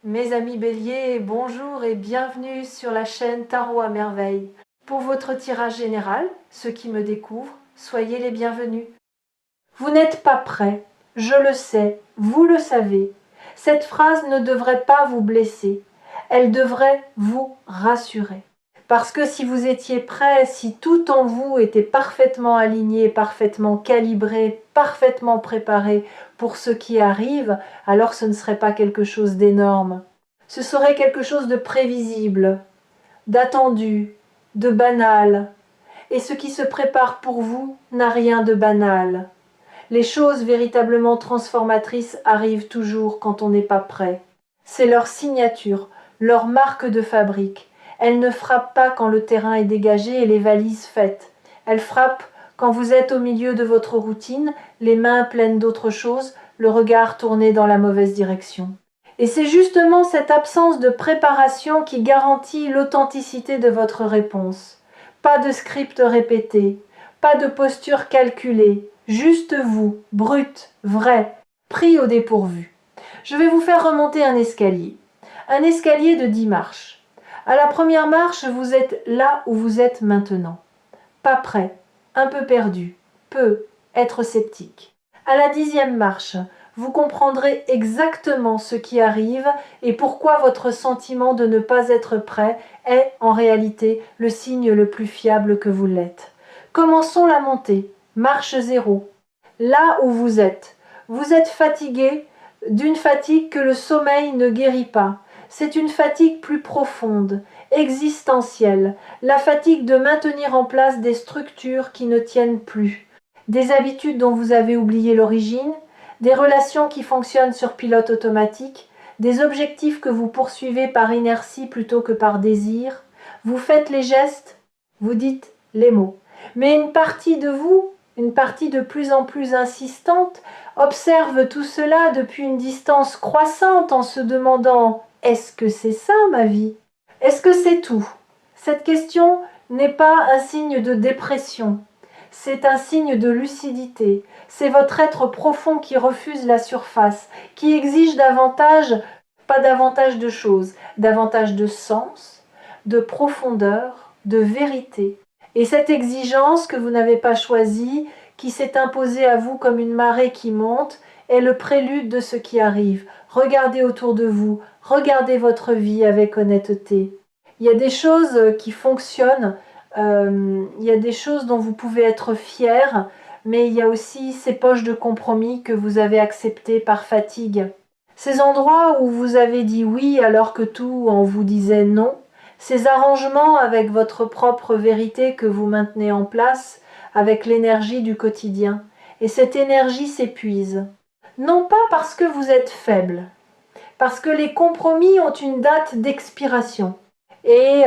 Mes amis béliers, bonjour et bienvenue sur la chaîne Tarot à merveille. Pour votre tirage général, ceux qui me découvrent, soyez les bienvenus. Vous n'êtes pas prêts, je le sais, vous le savez. Cette phrase ne devrait pas vous blesser, elle devrait vous rassurer. Parce que si vous étiez prêt, si tout en vous était parfaitement aligné, parfaitement calibré, parfaitement préparé pour ce qui arrive, alors ce ne serait pas quelque chose d'énorme. Ce serait quelque chose de prévisible, d'attendu, de banal. Et ce qui se prépare pour vous n'a rien de banal. Les choses véritablement transformatrices arrivent toujours quand on n'est pas prêt. C'est leur signature, leur marque de fabrique. Elles ne frappent pas quand le terrain est dégagé et les valises faites. Elles frappent quand vous êtes au milieu de votre routine, les mains pleines d'autre chose, le regard tourné dans la mauvaise direction. Et c'est justement cette absence de préparation qui garantit l'authenticité de votre réponse. Pas de script répété, pas de posture calculée, juste vous, brut, vrai, pris au dépourvu. Je vais vous faire remonter un escalier de 10 marches. À la première marche, vous êtes là où vous êtes maintenant. Pas prêt, un peu perdu, être sceptique. À la 10e marche, vous comprendrez exactement ce qui arrive et pourquoi votre sentiment de ne pas être prêt est en réalité le signe le plus fiable que vous l'êtes. Commençons la montée. Marche 0. Là où vous êtes fatigué d'une fatigue que le sommeil ne guérit pas. C'est une fatigue plus profonde, existentielle, la fatigue de maintenir en place des structures qui ne tiennent plus, des habitudes dont vous avez oublié l'origine, des relations qui fonctionnent sur pilote automatique, des objectifs que vous poursuivez par inertie plutôt que par désir. Vous faites les gestes, vous dites les mots. Mais une partie de vous, une partie de plus en plus insistante, observe tout cela depuis une distance croissante en se demandant « Est-ce que c'est ça ma vie ? Est-ce que c'est tout ?» Cette question n'est pas un signe de dépression, c'est un signe de lucidité. C'est votre être profond qui refuse la surface, qui exige davantage, pas davantage de choses, davantage de sens, de profondeur, de vérité. Et cette exigence que vous n'avez pas choisie, qui s'est imposée à vous comme une marée qui monte, est le prélude de ce qui arrive. Regardez autour de vous, regardez votre vie avec honnêteté. Il y a des choses qui fonctionnent, il y a des choses dont vous pouvez être fiers, mais il y a aussi ces poches de compromis que vous avez acceptées par fatigue. Ces endroits où vous avez dit oui alors que tout en vous disait non, ces arrangements avec votre propre vérité que vous maintenez en place avec l'énergie du quotidien. Et cette énergie s'épuise. Non pas parce que vous êtes faible, parce que les compromis ont une date d'expiration et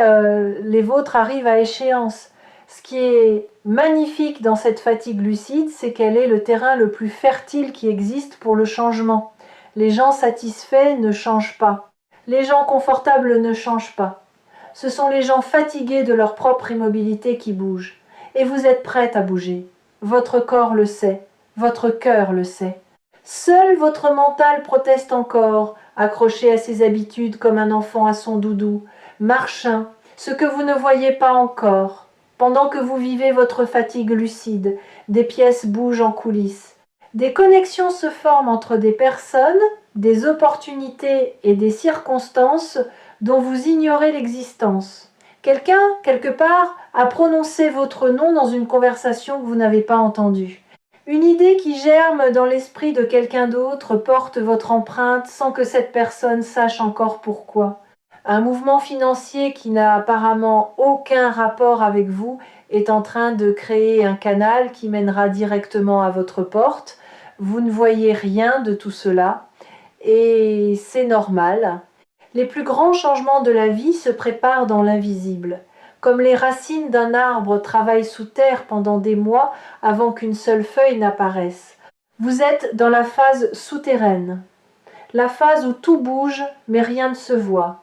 les vôtres arrivent à échéance. Ce qui est magnifique dans cette fatigue lucide, c'est qu'elle est le terrain le plus fertile qui existe pour le changement. Les gens satisfaits ne changent pas. Les gens confortables ne changent pas. Ce sont les gens fatigués de leur propre immobilité qui bougent. Et vous êtes prête à bouger. Votre corps le sait. Votre cœur le sait. Seul votre mental proteste encore, accroché à ses habitudes comme un enfant à son doudou, marchant, ce que vous ne voyez pas encore. Pendant que vous vivez votre fatigue lucide, des pièces bougent en coulisses. Des connexions se forment entre des personnes, des opportunités et des circonstances dont vous ignorez l'existence. Quelqu'un, quelque part, a prononcé votre nom dans une conversation que vous n'avez pas entendue. Une idée qui germe dans l'esprit de quelqu'un d'autre porte votre empreinte sans que cette personne sache encore pourquoi. Un mouvement financier qui n'a apparemment aucun rapport avec vous est en train de créer un canal qui mènera directement à votre porte. Vous ne voyez rien de tout cela et c'est normal. Les plus grands changements de la vie se préparent dans l'invisible. Comme les racines d'un arbre travaillent sous terre pendant des mois avant qu'une seule feuille n'apparaisse. Vous êtes dans la phase souterraine, la phase où tout bouge mais rien ne se voit.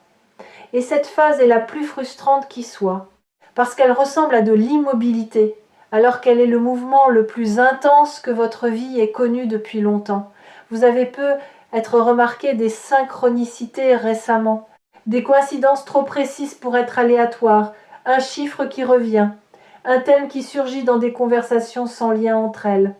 Et cette phase est la plus frustrante qui soit, parce qu'elle ressemble à de l'immobilité, alors qu'elle est le mouvement le plus intense que votre vie ait connu depuis longtemps. Vous avez peu être remarqué des synchronicités récemment, des coïncidences trop précises pour être aléatoires, un chiffre qui revient, un thème qui surgit dans des conversations sans lien entre elles.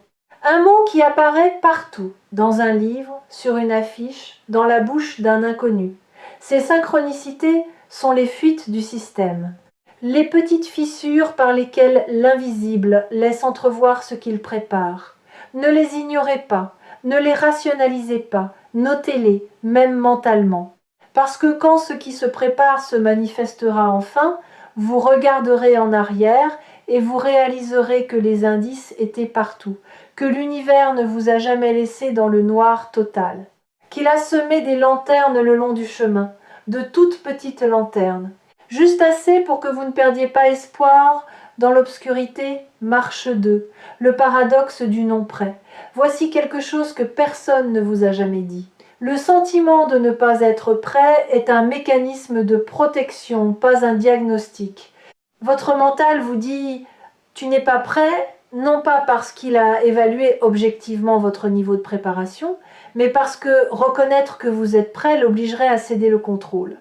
Un mot qui apparaît partout, dans un livre, sur une affiche, dans la bouche d'un inconnu. Ces synchronicités sont les fuites du système, les petites fissures par lesquelles l'invisible laisse entrevoir ce qu'il prépare. Ne les ignorez pas, ne les rationalisez pas, notez-les, même mentalement. Parce que quand ce qui se prépare se manifestera enfin, vous regarderez en arrière et vous réaliserez que les indices étaient partout, que l'univers ne vous a jamais laissé dans le noir total, qu'il a semé des lanternes le long du chemin, de toutes petites lanternes, juste assez pour que vous ne perdiez pas espoir. Dans l'obscurité, marche 2, le paradoxe du non prêt. Voici quelque chose que personne ne vous a jamais dit. Le sentiment de ne pas être prêt est un mécanisme de protection, pas un diagnostic. Votre mental vous dit « tu n'es pas prêt », non pas parce qu'il a évalué objectivement votre niveau de préparation, mais parce que reconnaître que vous êtes prêt l'obligerait à céder le contrôle.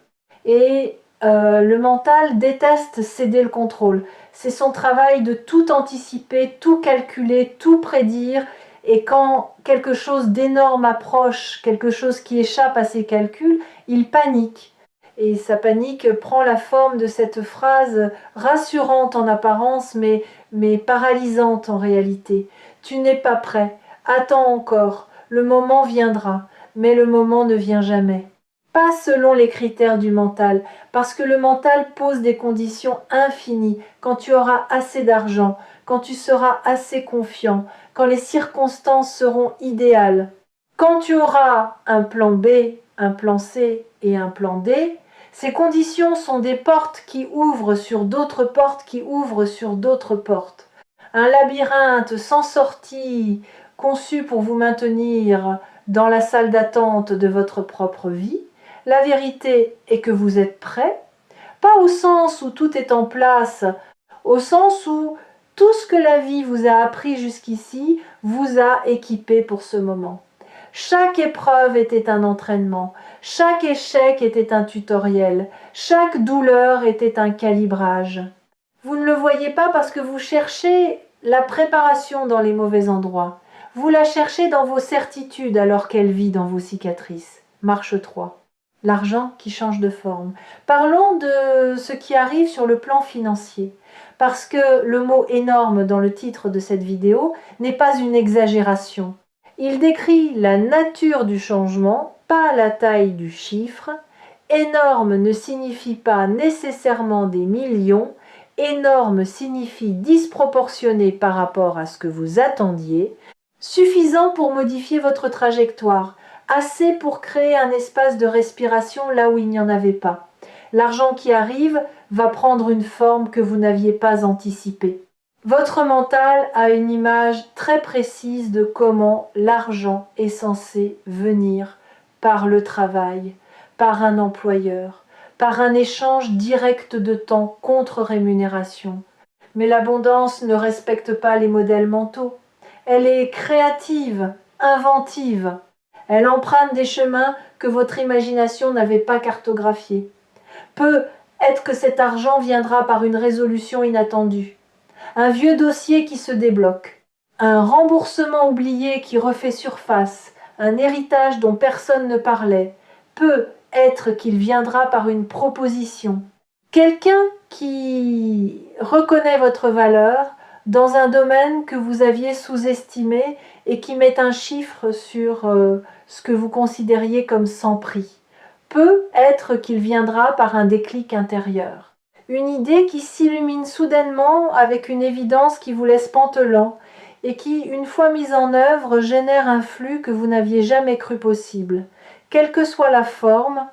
Et le mental déteste céder le contrôle. C'est son travail de tout anticiper, tout calculer, tout prédire. Et quand quelque chose d'énorme approche, quelque chose qui échappe à ses calculs, il panique. Et sa panique prend la forme de cette phrase rassurante en apparence, mais paralysante en réalité. Tu n'es pas prêt, attends encore, le moment viendra, mais le moment ne vient jamais. Pas selon les critères du mental, parce que le mental pose des conditions infinies. Quand tu auras assez d'argent, quand tu seras assez confiant, quand les circonstances seront idéales, quand tu auras un plan B, un plan C et un plan D, ces conditions sont des portes qui ouvrent sur d'autres portes qui ouvrent sur d'autres portes. Un labyrinthe sans sortie, conçu pour vous maintenir dans la salle d'attente de votre propre vie. La vérité est que vous êtes prêt, pas au sens où tout est en place, au sens où tout ce que la vie vous a appris jusqu'ici vous a équipé pour ce moment. Chaque épreuve était un entraînement, chaque échec était un tutoriel, chaque douleur était un calibrage. Vous ne le voyez pas parce que vous cherchez la préparation dans les mauvais endroits. Vous la cherchez dans vos certitudes alors qu'elle vit dans vos cicatrices. Marche 3. L'argent qui change de forme. Parlons de ce qui arrive sur le plan financier. Parce que le mot énorme dans le titre de cette vidéo n'est pas une exagération. Il décrit la nature du changement, pas la taille du chiffre. Énorme ne signifie pas nécessairement des millions. Énorme signifie disproportionné par rapport à ce que vous attendiez. Suffisant pour modifier votre trajectoire. Assez pour créer un espace de respiration là où il n'y en avait pas. L'argent qui arrive va prendre une forme que vous n'aviez pas anticipée. Votre mental a une image très précise de comment l'argent est censé venir par le travail, par un employeur, par un échange direct de temps contre rémunération. Mais l'abondance ne respecte pas les modèles mentaux. Elle est créative, inventive. Elle emprunte des chemins que votre imagination n'avait pas cartographiés. Peut-être que cet argent viendra par une résolution inattendue, un vieux dossier qui se débloque, un remboursement oublié qui refait surface, un héritage dont personne ne parlait. Peut-être qu'il viendra par une proposition. Quelqu'un qui reconnaît votre valeur dans un domaine que vous aviez sous-estimé et qui met un chiffre sur ce que vous considériez comme sans prix. Peut-être qu'il viendra par un déclic intérieur. Une idée qui s'illumine soudainement avec une évidence qui vous laisse pantelant et qui, une fois mise en œuvre, génère un flux que vous n'aviez jamais cru possible. Quelle que soit la forme,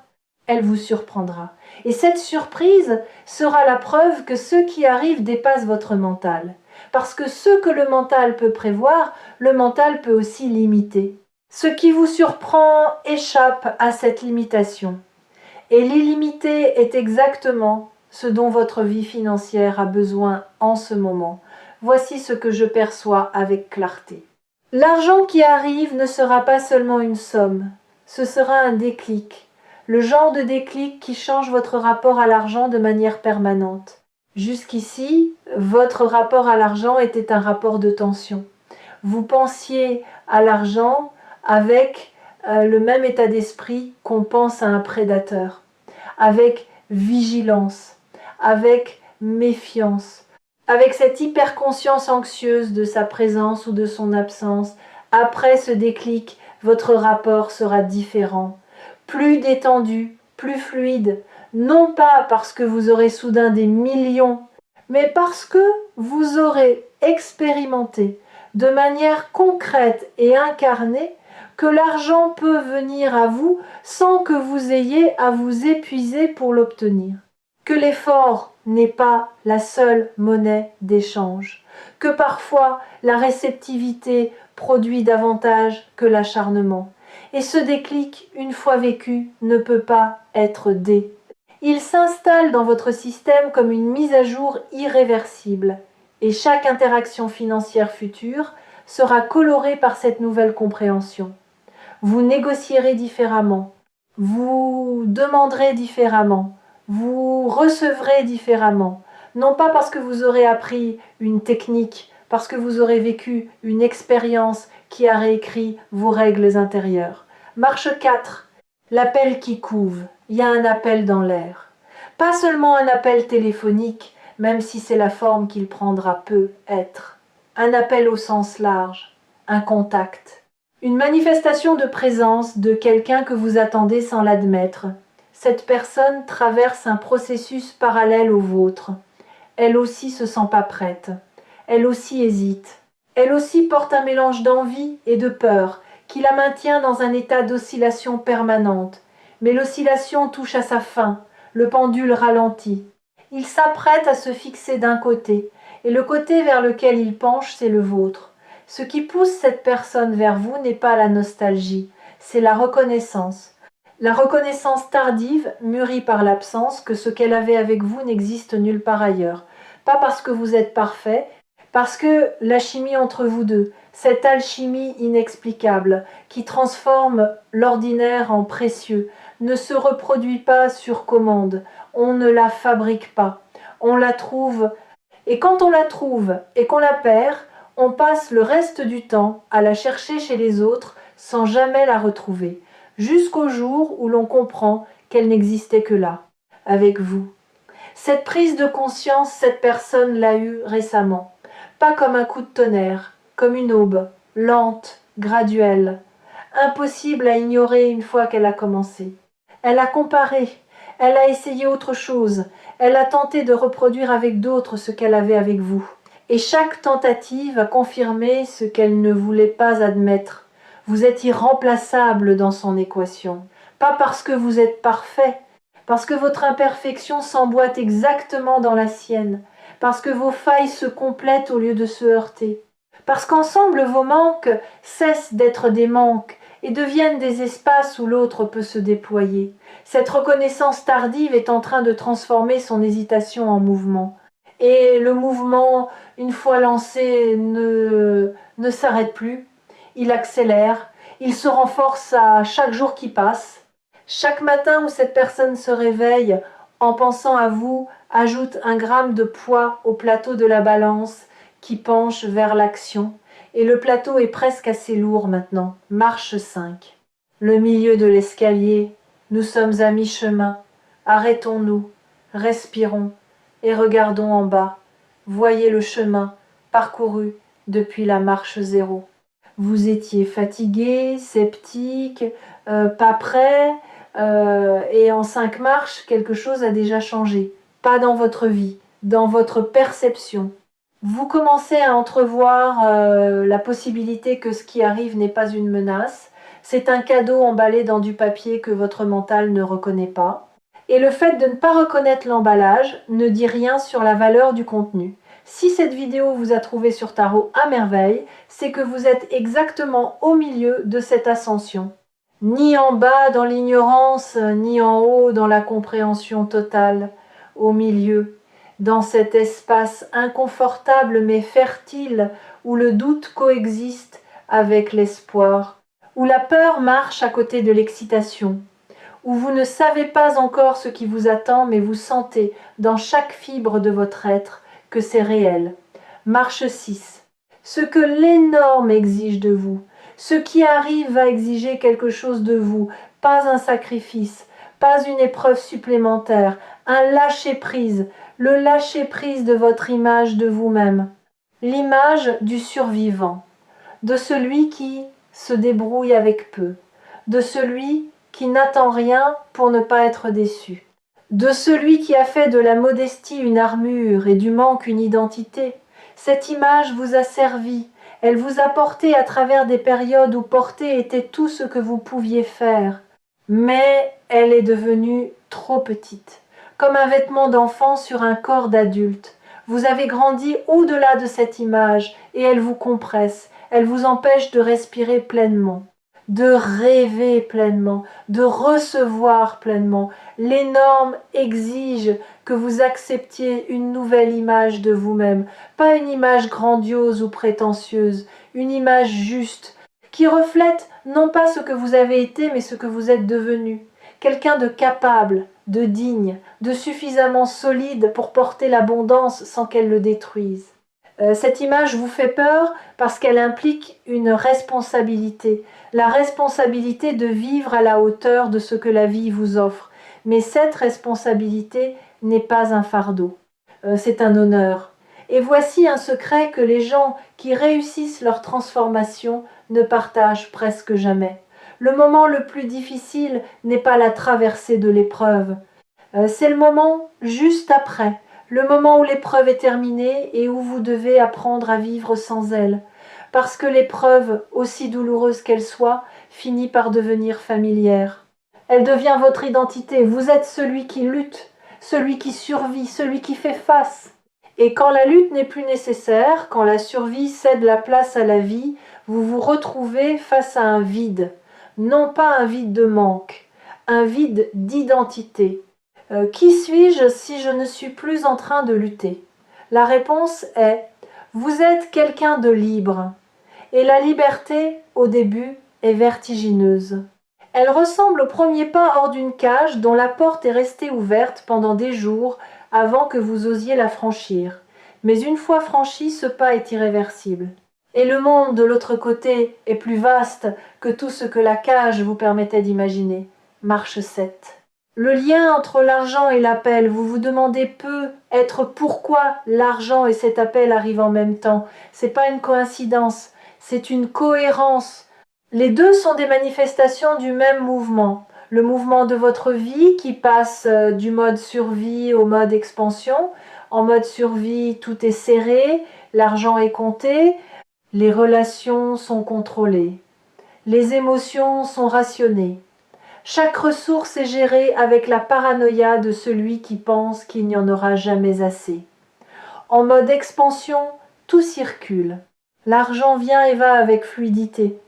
elle vous surprendra. Et cette surprise sera la preuve que ce qui arrive dépasse votre mental. Parce que ce que le mental peut prévoir, le mental peut aussi limiter. Ce qui vous surprend échappe à cette limitation. Et l'illimité est exactement ce dont votre vie financière a besoin en ce moment. Voici ce que je perçois avec clarté. L'argent qui arrive ne sera pas seulement une somme. ce sera un déclic, le genre de déclic qui change votre rapport à l'argent de manière permanente. Jusqu'ici, votre rapport à l'argent était un rapport de tension. Vous pensiez à l'argent avec le même état d'esprit qu'on pense à un prédateur, avec vigilance, avec méfiance, avec cette hyperconscience anxieuse de sa présence ou de son absence. Après ce déclic, votre rapport sera différent, plus détendu, plus fluide, non pas parce que vous aurez soudain des millions, mais parce que vous aurez expérimenté de manière concrète et incarnée que l'argent peut venir à vous sans que vous ayez à vous épuiser pour l'obtenir, que l'effort n'est pas la seule monnaie d'échange, que parfois la réceptivité produit davantage que l'acharnement. Et ce déclic, une fois vécu, ne peut pas être dé. Il s'installe dans votre système comme une mise à jour irréversible, et chaque interaction financière future sera colorée par cette nouvelle compréhension. Vous négocierez différemment, vous demanderez différemment, vous recevrez différemment, non pas parce que vous aurez appris une technique, parce que vous aurez vécu une expérience qui a réécrit vos règles intérieures. Marche 4. L'appel qui couve. Il y a un appel dans l'air. Pas seulement un appel téléphonique, même si c'est la forme qu'il prendra peut être. Un appel au sens large, un contact. Une manifestation de présence de quelqu'un que vous attendez sans l'admettre. Cette personne traverse un processus parallèle au vôtre. Elle aussi se sent pas prête. Elle aussi hésite. Elle aussi porte un mélange d'envie et de peur qui la maintient dans un état d'oscillation permanente. Mais l'oscillation touche à sa fin, le pendule ralentit. Il s'apprête à se fixer d'un côté, et le côté vers lequel il penche, c'est le vôtre. Ce qui pousse cette personne vers vous n'est pas la nostalgie, c'est la reconnaissance. La reconnaissance tardive, mûrie par l'absence, que ce qu'elle avait avec vous n'existe nulle part ailleurs. Pas parce que vous êtes parfait, parce que la chimie entre vous deux, cette alchimie inexplicable qui transforme l'ordinaire en précieux, ne se reproduit pas sur commande, on ne la fabrique pas, on la trouve, et quand on la trouve et qu'on la perd, on passe le reste du temps à la chercher chez les autres sans jamais la retrouver, jusqu'au jour où l'on comprend qu'elle n'existait que là, avec vous. Cette prise de conscience, cette personne l'a eue récemment, pas comme un coup de tonnerre, comme une aube, lente, graduelle, impossible à ignorer une fois qu'elle a commencé. Elle a comparé, elle a essayé autre chose, elle a tenté de reproduire avec d'autres ce qu'elle avait avec vous. Et chaque tentative a confirmé ce qu'elle ne voulait pas admettre. Vous êtes irremplaçable dans son équation. Pas parce que vous êtes parfait, parce que votre imperfection s'emboîte exactement dans la sienne, parce que vos failles se complètent au lieu de se heurter, parce qu'ensemble vos manques cessent d'être des manques et deviennent des espaces où l'autre peut se déployer. Cette reconnaissance tardive est en train de transformer son hésitation en mouvement. Et le mouvement, une fois lancé, ne s'arrête plus. Il accélère, il se renforce à chaque jour qui passe. Chaque matin où cette personne se réveille, en pensant à vous, ajoute un gramme de poids au plateau de la balance qui penche vers l'action. Et le plateau est presque assez lourd maintenant. Marche 5. Le milieu de l'escalier. Nous sommes à mi-chemin. Arrêtons-nous, respirons et regardons en bas. Voyez le chemin parcouru depuis la marche 0. Vous étiez fatigué, sceptique, pas prêt, et en 5 marches, quelque chose a déjà changé. Pas dans votre vie, dans votre perception. Vous commencez à entrevoir la possibilité que ce qui arrive n'est pas une menace. C'est un cadeau emballé dans du papier que votre mental ne reconnaît pas. Et le fait de ne pas reconnaître l'emballage ne dit rien sur la valeur du contenu. Si cette vidéo vous a trouvé sur Tarot à merveille, c'est que vous êtes exactement au milieu de cette ascension. Ni en bas dans l'ignorance, ni en haut dans la compréhension totale. Au milieu, dans cet espace inconfortable mais fertile où le doute coexiste avec l'espoir, où la peur marche à côté de l'excitation, où vous ne savez pas encore ce qui vous attend, mais vous sentez dans chaque fibre de votre être que c'est réel. Marche 6. Ce que l'énorme exige de vous. Ce qui arrive va exiger quelque chose de vous, pas un sacrifice, pas une épreuve supplémentaire, un lâcher-prise, le lâcher-prise de votre image de vous-même, l'image du survivant, de celui qui se débrouille avec peu, de celui qui n'attend rien pour ne pas être déçu, de celui qui a fait de la modestie une armure et du manque une identité. Cette image vous a servi, elle vous a porté à travers des périodes où porter était tout ce que vous pouviez faire. Mais elle est devenue trop petite, comme un vêtement d'enfant sur un corps d'adulte. Vous avez grandi au-delà de cette image et elle vous compresse, elle vous empêche de respirer pleinement, de rêver pleinement, de recevoir pleinement. L'énorme exige que vous acceptiez une nouvelle image de vous-même, pas une image grandiose ou prétentieuse, une image juste, qui reflète non pas ce que vous avez été, mais ce que vous êtes devenu. Quelqu'un de capable, de digne, de suffisamment solide pour porter l'abondance sans qu'elle le détruise. Cette image vous fait peur parce qu'elle implique une responsabilité, la responsabilité de vivre à la hauteur de ce que la vie vous offre. Mais cette responsabilité n'est pas un fardeau, c'est un honneur. Et voici un secret que les gens qui réussissent leur transformation ne partagent presque jamais. Le moment le plus difficile n'est pas la traversée de l'épreuve, c'est le moment juste après, le moment où l'épreuve est terminée et où vous devez apprendre à vivre sans elle. Parce que l'épreuve, aussi douloureuse qu'elle soit, finit par devenir familière. Elle devient votre identité. Vous êtes celui qui lutte, celui qui survit, celui qui fait face. Et quand la lutte n'est plus nécessaire, quand la survie cède la place à la vie, vous vous retrouvez face à un vide. Non pas un vide de manque, un vide d'identité. Qui suis-je si je ne suis plus en train de lutter? La réponse est « Vous êtes quelqu'un de libre ». Et la liberté, au début, est vertigineuse. Elle ressemble au premier pas hors d'une cage dont la porte est restée ouverte pendant des jours avant que vous osiez la franchir. Mais une fois franchi, ce pas est irréversible. Et le monde de l'autre côté est plus vaste que tout ce que la cage vous permettait d'imaginer. Marche 7. Le lien entre l'argent et l'appel, vous vous demandez peut être pourquoi l'argent et cet appel arrivent en même temps. C'est pas une coïncidence, c'est une cohérence. Les deux sont des manifestations du même mouvement. Le mouvement de votre vie qui passe du mode survie au mode expansion. En mode survie, tout est serré, l'argent est compté, les relations sont contrôlées, les émotions sont rationnées. Chaque ressource est gérée avec la paranoïa de celui qui pense qu'il n'y en aura jamais assez. En mode expansion, tout circule. L'argent vient et va avec fluidité.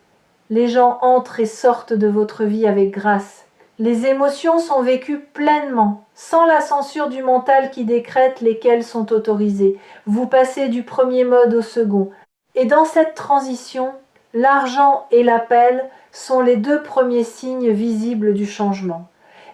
Les gens entrent et sortent de votre vie avec grâce. Les émotions sont vécues pleinement, sans la censure du mental qui décrète lesquelles sont autorisées. Vous passez du premier mode au second. Et dans cette transition, l'argent et l'appel sont les deux premiers signes visibles du changement,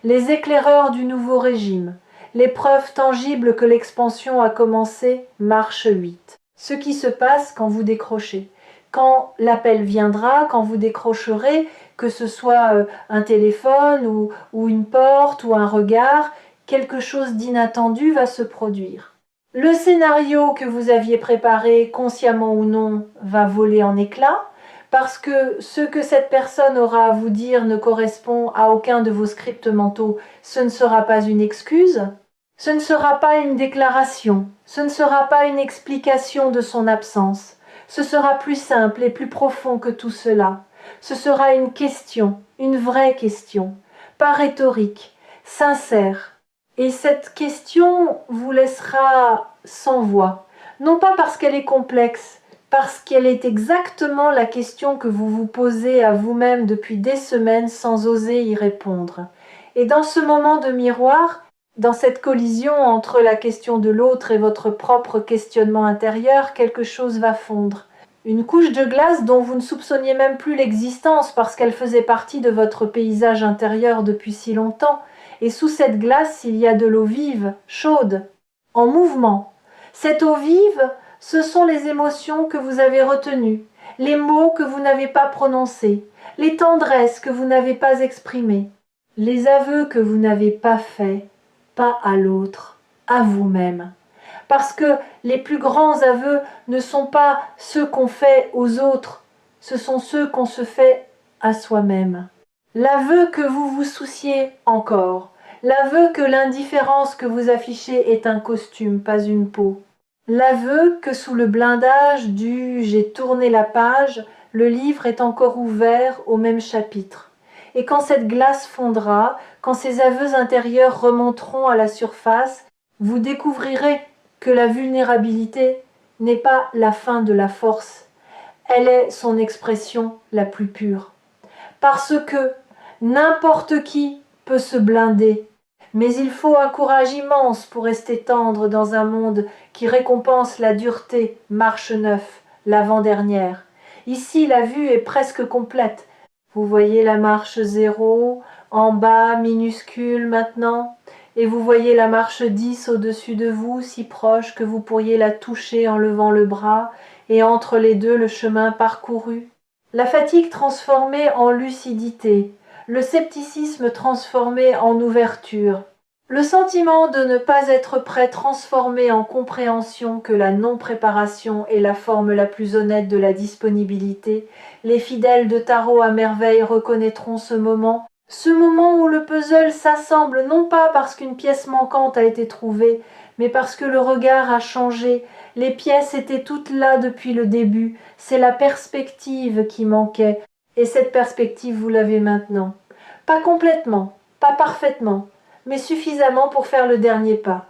les éclaireurs du nouveau régime, les preuves tangibles que l'expansion a commencé, marche 8. Ce qui se passe quand vous décrochez. Quand l'appel viendra, quand vous décrocherez, que ce soit un téléphone ou une porte ou un regard, quelque chose d'inattendu va se produire. Le scénario que vous aviez préparé, consciemment ou non, va voler en éclats, parce que ce que cette personne aura à vous dire ne correspond à aucun de vos scripts mentaux, ce ne sera pas une excuse, ce ne sera pas une déclaration, ce ne sera pas une explication de son absence, ce sera plus simple et plus profond que tout cela. Ce sera une question, une vraie question, pas rhétorique, sincère. Et cette question vous laissera sans voix, non pas parce qu'elle est complexe, parce qu'elle est exactement la question que vous vous posez à vous-même depuis des semaines sans oser y répondre. Et dans ce moment de miroir, dans cette collision entre la question de l'autre et votre propre questionnement intérieur, quelque chose va fondre. Une couche de glace dont vous ne soupçonniez même plus l'existence parce qu'elle faisait partie de votre paysage intérieur depuis si longtemps. Et sous cette glace, il y a de l'eau vive, chaude, en mouvement. Cette eau vive, ce sont les émotions que vous avez retenues, les mots que vous n'avez pas prononcés, les tendresses que vous n'avez pas exprimées, les aveux que vous n'avez pas faits, pas à l'autre, à vous-même. Parce que les plus grands aveux ne sont pas ceux qu'on fait aux autres, ce sont ceux qu'on se fait à soi-même. L'aveu que vous vous souciez encore, l'aveu que l'indifférence que vous affichez est un costume, pas une peau. L'aveu que sous le blindage du « j'ai tourné la page », le livre est encore ouvert au même chapitre. Et quand cette glace fondra, quand ces aveux intérieurs remonteront à la surface, vous découvrirez que la vulnérabilité n'est pas la fin de la force, elle est son expression la plus pure. Parce que n'importe qui peut se blinder, mais il faut un courage immense pour rester tendre dans un monde qui récompense la dureté, marche 9, l'avant-dernière. Ici, la vue est presque complète. Vous voyez la marche 0, en bas, minuscule maintenant, et vous voyez la marche 10 au-dessus de vous, si proche que vous pourriez la toucher en levant le bras, et entre les deux le chemin parcouru. La fatigue transformée en lucidité, le scepticisme transformé en ouverture, le sentiment de ne pas être prêt transformé en compréhension que la non-préparation est la forme la plus honnête de la disponibilité, les fidèles de tarot à merveille reconnaîtront ce moment où le puzzle s'assemble non pas parce qu'une pièce manquante a été trouvée, mais parce que le regard a changé. Les pièces étaient toutes là depuis le début, c'est la perspective qui manquait, et cette perspective vous l'avez maintenant. Pas complètement, pas parfaitement, mais suffisamment pour faire le dernier pas.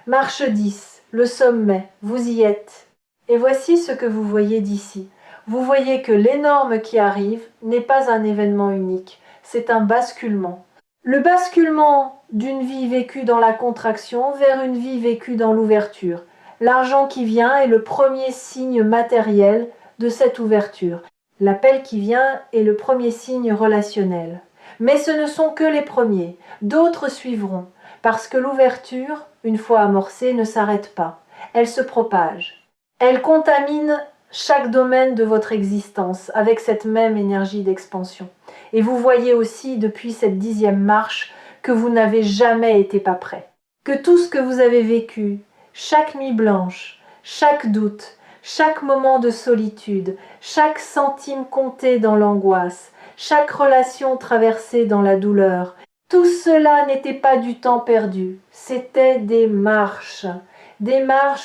Marche 10, le sommet, vous y êtes. Et voici ce que vous voyez d'ici. Vous voyez que l'énorme qui arrive n'est pas un événement unique, c'est un basculement. Le basculement d'une vie vécue dans la contraction vers une vie vécue dans l'ouverture. L'argent qui vient est le premier signe matériel de cette ouverture. L'appel qui vient est le premier signe relationnel. Mais ce ne sont que les premiers, d'autres suivront, parce que l'ouverture, une fois amorcée, ne s'arrête pas. Elle se propage. Elle contamine chaque domaine de votre existence avec cette même énergie d'expansion. Et vous voyez aussi depuis cette 10e marche que vous n'avez jamais été pas prêt. Que tout ce que vous avez vécu, chaque nuit blanche, chaque doute, chaque moment de solitude, chaque centime compté dans l'angoisse, chaque relation traversée dans la douleur, tout cela n'était pas du temps perdu, c'était des marches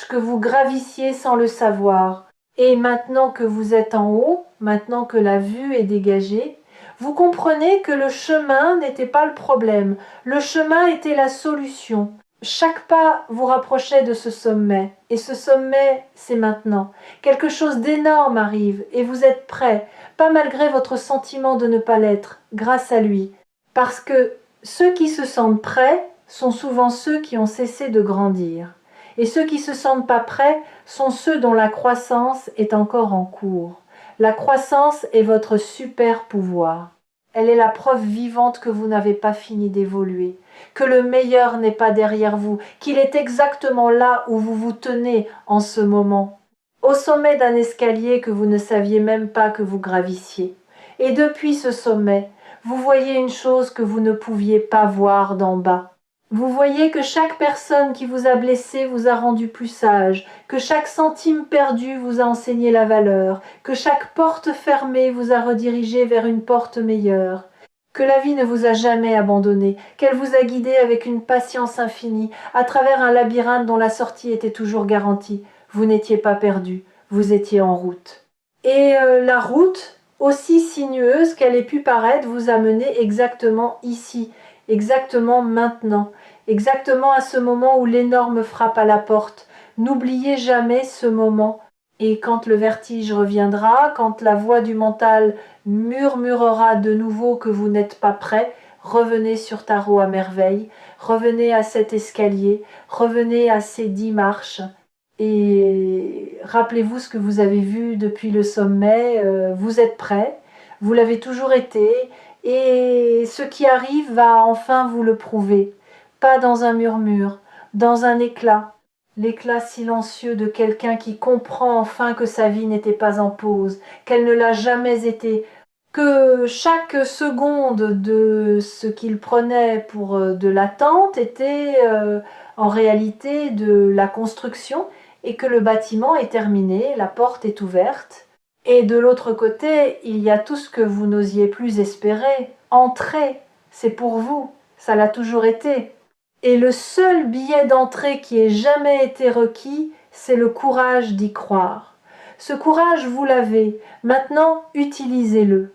que vous gravissiez sans le savoir. Et maintenant que vous êtes en haut, maintenant que la vue est dégagée, vous comprenez que le chemin n'était pas le problème, le chemin était la solution. Chaque pas vous rapprochait de ce sommet, et ce sommet, c'est maintenant. Quelque chose d'énorme arrive, et vous êtes prêt, pas malgré votre sentiment de ne pas l'être, grâce à lui. Parce que ceux qui se sentent prêts sont souvent ceux qui ont cessé de grandir. Et ceux qui se sentent pas prêts sont ceux dont la croissance est encore en cours. La croissance est votre super pouvoir. Elle est la preuve vivante que vous n'avez pas fini d'évoluer, que le meilleur n'est pas derrière vous, qu'il est exactement là où vous vous tenez en ce moment, au sommet d'un escalier que vous ne saviez même pas que vous gravissiez. Et depuis ce sommet, vous voyez une chose que vous ne pouviez pas voir d'en bas. Vous voyez que chaque personne qui vous a blessé vous a rendu plus sage, que chaque centime perdu vous a enseigné la valeur, que chaque porte fermée vous a redirigé vers une porte meilleure, que la vie ne vous a jamais abandonné, qu'elle vous a guidé avec une patience infinie, à travers un labyrinthe dont la sortie était toujours garantie. Vous n'étiez pas perdu, vous étiez en route. Et la route, aussi sinueuse qu'elle ait pu paraître, vous a mené exactement ici, exactement maintenant, exactement à ce moment où l'énorme frappe à la porte. N'oubliez jamais ce moment. Et quand le vertige reviendra, quand la voix du mental murmurera de nouveau que vous n'êtes pas prêt, revenez sur Tarot à merveille, revenez à cet escalier, revenez à ces 10 marches, Et rappelez-vous ce que vous avez vu depuis le sommet, vous êtes prêts, vous l'avez toujours été, et ce qui arrive va enfin vous le prouver. Pas dans un murmure, dans un éclat, l'éclat silencieux de quelqu'un qui comprend enfin que sa vie n'était pas en pause, qu'elle ne l'a jamais été, que chaque seconde de ce qu'il prenait pour de l'attente était en réalité de la construction, et que le bâtiment est terminé, la porte est ouverte. Et de l'autre côté, il y a tout ce que vous n'osiez plus espérer. Entrez, c'est pour vous, ça l'a toujours été. Et le seul billet d'entrée qui ait jamais été requis, c'est le courage d'y croire. Ce courage, vous l'avez, maintenant utilisez-le.